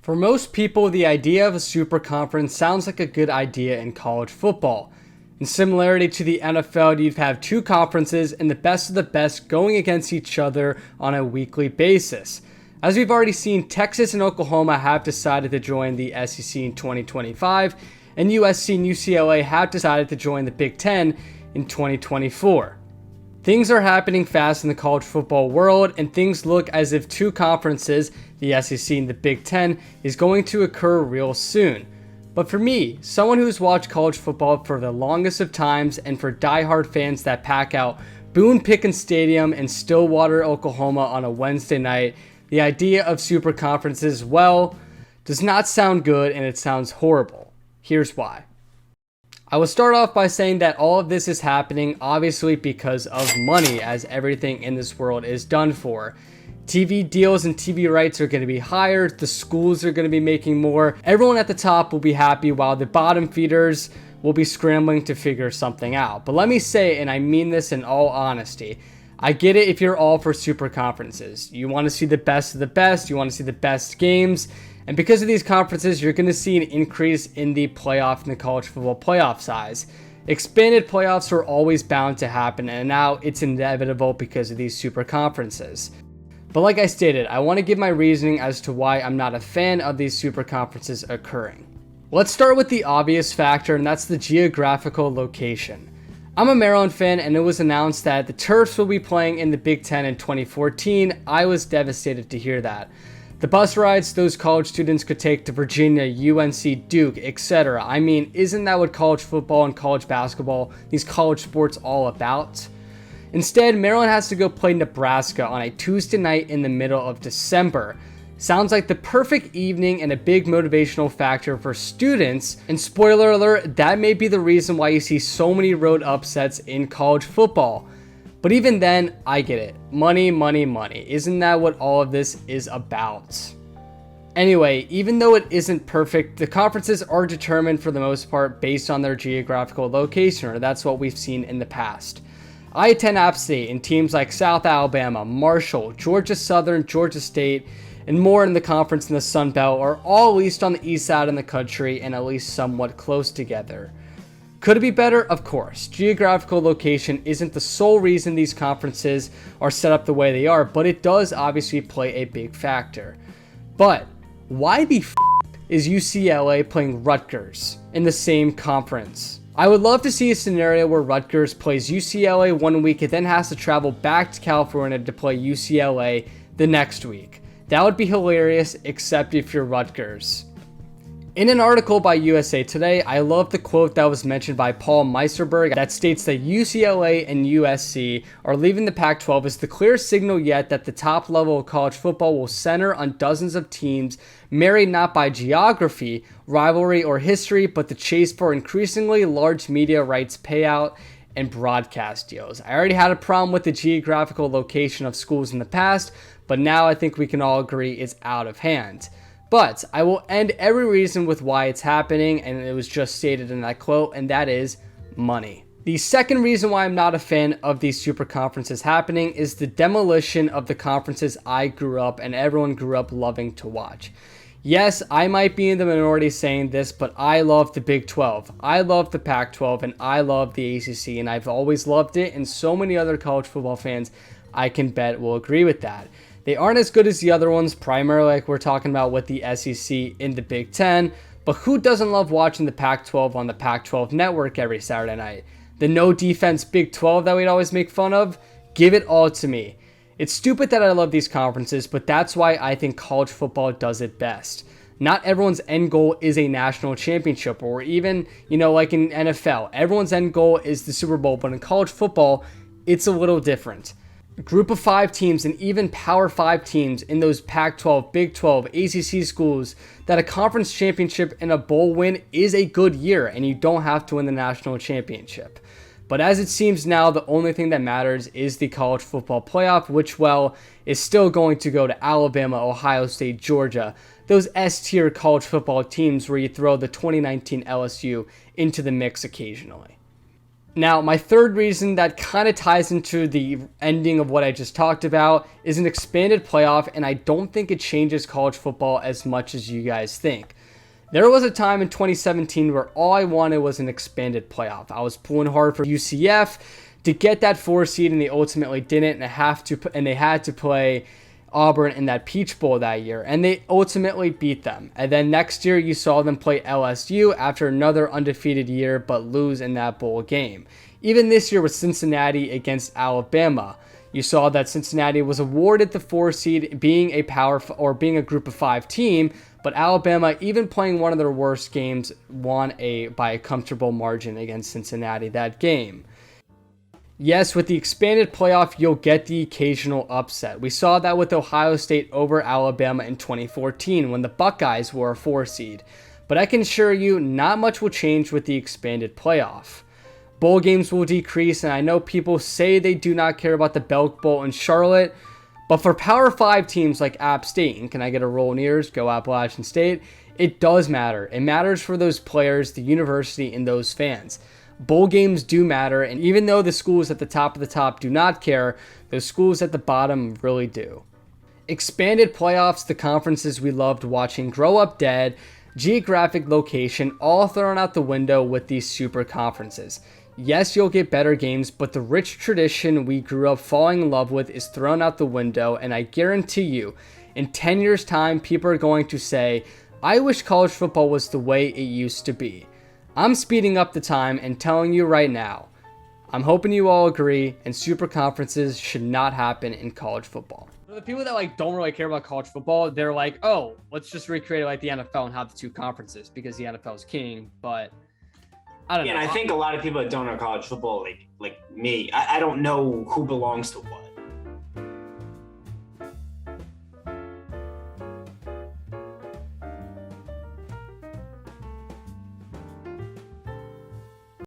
For most people, the idea of a super conference sounds like a good idea in college football. In similarity to the NFL, you'd have two conferences and the best of the best going against each other on a weekly basis. As we've already seen, Texas and Oklahoma have decided to join the SEC in 2025, and USC and UCLA have decided to join the Big Ten in 2024. Things are happening fast in the college football world, and things look as if two conferences, the SEC and the Big Ten, is going to occur real soon. But for me, someone who's watched college football for the longest of times, and for diehard fans that pack out Boone Pickens Stadium in Stillwater, Oklahoma on a Wednesday night, the idea of super conferences, well, does not sound good, and it sounds horrible. Here's why. I will start off by saying that all of this is happening obviously because of money, as everything in this world is done for. TV deals and TV rights are going to be higher, the schools are going to be making more, everyone at the top will be happy while the bottom feeders will be scrambling to figure something out. But let me say, and I mean this in all honesty, I get it if you're all for super conferences. You want to see the best of the best, you want to see the best games, and because of these conferences, you're going to see an increase in the playoff and the college football playoff size. Expanded playoffs are always bound to happen, and now it's inevitable because of these super conferences. But like I stated, I want to give my reasoning as to why I'm not a fan of these super conferences occurring. Let's start with the obvious factor, and that's the geographical location. I'm a Maryland fan, and it was announced that the Terps will be playing in the Big Ten in 2014. I was devastated to hear that. The bus rides those college students could take to Virginia, UNC, Duke, etc. I mean, isn't that what college football and college basketball, these college sports, all about? Instead, Maryland has to go play Nebraska on a Tuesday night in the middle of December. Sounds like the perfect evening and a big motivational factor for students. And spoiler alert, that may be the reason why you see so many road upsets in college football. But even then, I get it. Money, money, money. Isn't that what all of this is about? Anyway, even though it isn't perfect, the conferences are determined for the most part based on their geographical location, or that's what we've seen in the past. I attend App State, and teams like South Alabama, Marshall, Georgia Southern, Georgia State, and more in the conference in the Sun Belt are all at least on the east side of the country and at least somewhat close together. Could it be better? Of course. Geographical location isn't the sole reason these conferences are set up the way they are, but it does obviously play a big factor. But why the f*** is UCLA playing Rutgers in the same conference? I would love to see a scenario where Rutgers plays UCLA one week and then has to travel back to California to play UCLA the next week. That would be hilarious, except if you're Rutgers. In an article by USA Today, I love the quote that was mentioned by Paul Meisterberg that states that UCLA and USC are leaving the Pac-12 as the clear signal yet that the top level of college football will center on dozens of teams married not by geography, rivalry, or history, but the chase for increasingly large media rights payout and broadcast deals. I already had a problem with the geographical location of schools in the past, but now I think we can all agree it's out of hand. But I will end every reason with why it's happening, and it was just stated in that quote, and that is money. The second reason why I'm not a fan of these super conferences happening is the demolition of the conferences I grew up and everyone grew up loving to watch. Yes, I might be in the minority saying this, but I love the Big 12. I love the Pac-12, and I love the ACC, and I've always loved it, and so many other college football fans I can bet will agree with that. They aren't as good as the other ones, primarily like we're talking about with the SEC in the Big Ten, but who doesn't love watching the Pac-12 on the Pac-12 network every Saturday night? The no defense Big 12 that we'd always make fun of? Give it all to me. It's stupid that I love these conferences, but that's why I think college football does it best. Not everyone's end goal is a national championship, or even, like in NFL, everyone's end goal is the Super Bowl, but in college football, it's a little different. Group of 5 teams and even Power 5 teams in those Pac-12, Big 12, ACC schools, that a conference championship and a bowl win is a good year, and you don't have to win the national championship. But as it seems now, the only thing that matters is the college football playoff, which, well, is still going to go to Alabama, Ohio State, Georgia, those S-tier college football teams where you throw the 2019 LSU into the mix occasionally. Now, my third reason that kind of ties into the ending of what I just talked about is an expanded playoff, and I don't think it changes college football as much as you guys think. There was a time in 2017 where all I wanted was an expanded playoff. I was pulling hard for UCF to get that 4 seed, and they ultimately didn't, and they had to play Auburn in that Peach Bowl that year, and they ultimately beat them. And then next year, you saw them play LSU after another undefeated year, but lose in that bowl game. Even this year with Cincinnati against Alabama, you saw that Cincinnati was awarded the 4 seed, being a being a group of 5 team, but Alabama, even playing one of their worst games, won by a comfortable margin against Cincinnati that game. Yes, with the expanded playoff, you'll get the occasional upset. We saw that with Ohio State over Alabama in 2014 when the Buckeyes were a 4 seed. But I can assure you, not much will change with the expanded playoff. Bowl games will decrease, and I know people say they do not care about the Belk Bowl in Charlotte, but for Power 5 teams like App State, and can I get a roll in ears, go Appalachian State, it does matter. It matters for those players, the university, and those fans. Bowl games do matter, and even though the schools at the top of the top do not care, those schools at the bottom really do. Expanded playoffs, the conferences we loved watching grow up dead, geographic location, all thrown out the window with these super conferences. Yes, you'll get better games, but the rich tradition we grew up falling in love with is thrown out the window, and I guarantee you, in 10 years' time, people are going to say, I wish college football was the way it used to be. I'm speeding up the time and telling you right now, I'm hoping you all agree, and super conferences should not happen in college football. For the people that don't really care about college football, they're like, oh, let's just recreate it like the NFL and have the 2 conferences because the NFL is king. But I don't know. And I think a lot of people that don't know college football, like me, I don't know who belongs to what.